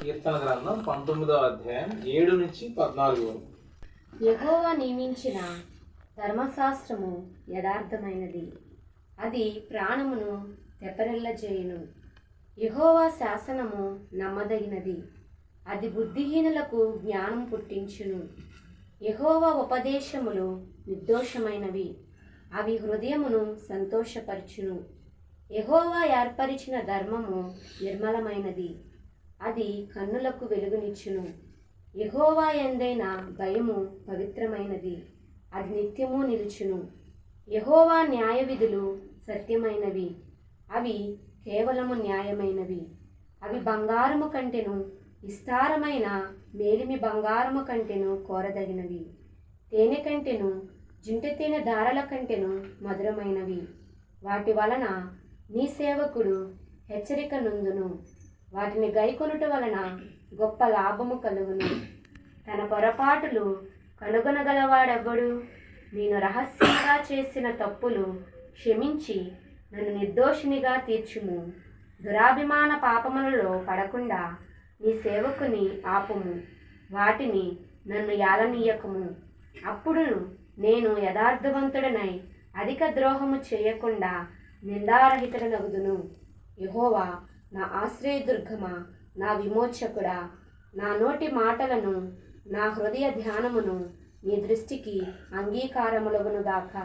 కీర్తన గ్రంథం 19వ అధ్యాయం 7 నుంచి 14 వరకు. యెహోవా నియమించిన ధర్మశాస్త్రము యథార్థమైనది, అది ప్రాణమును తెపరిల్లజేయును. యెహోవా శాసనము నమ్మదగినది, అది బుద్ధిహీనులకు జ్ఞానం పుట్టించును. యెహోవా ఉపదేశములు నిర్దోషమైనవి, అవి హృదయమును సంతోషపరచును. యెహోవా ఏర్పరిచిన ధర్మము నిర్మలమైనది, అది కన్నులకు వెలుగునిచ్చును. యెహోవా యందైన భయము పవిత్రమైనది, అది నిత్యము నిలుచును. యెహోవా న్యాయ విధులు సత్యమైనవి, అవి కేవలము న్యాయమైనవి. అవి బంగారము కంటెను విస్తారమైన మేలిమి బంగారము కంటెను కోరదగినవి. తేనె కంటెను జుంటె తేనె ధారల కంటెను మధురమైనవి. వాటి వలన నీ సేవకుడు హెచ్చరిక నొందును. వాటిని గైకొనుట వలన గొప్ప లాభము కలుగును. తన పొరపాటులు కనుగొనగలవాడెవ్వడు? నేను రహస్యంగా చేసిన తప్పులు క్షమించి నన్ను నిర్దోషినిగా తీర్చుము. దురాభిమాన పాపములలో పడకుండా నీ సేవకుని ఆపుము, వాటిని నన్ను ఏలనీయకము. అప్పుడు నేను యథార్థవంతుడనై అధిక ద్రోహము చేయకుండా నిందారహితుడనగుదును. యెహోవా నా ఆశ్రయదుర్గమా, నా విమోచకుడా, నా నోటి మాటలను నా హృదయ ధ్యానమును నీ దృష్టికి అంగీకారములగునుగాక.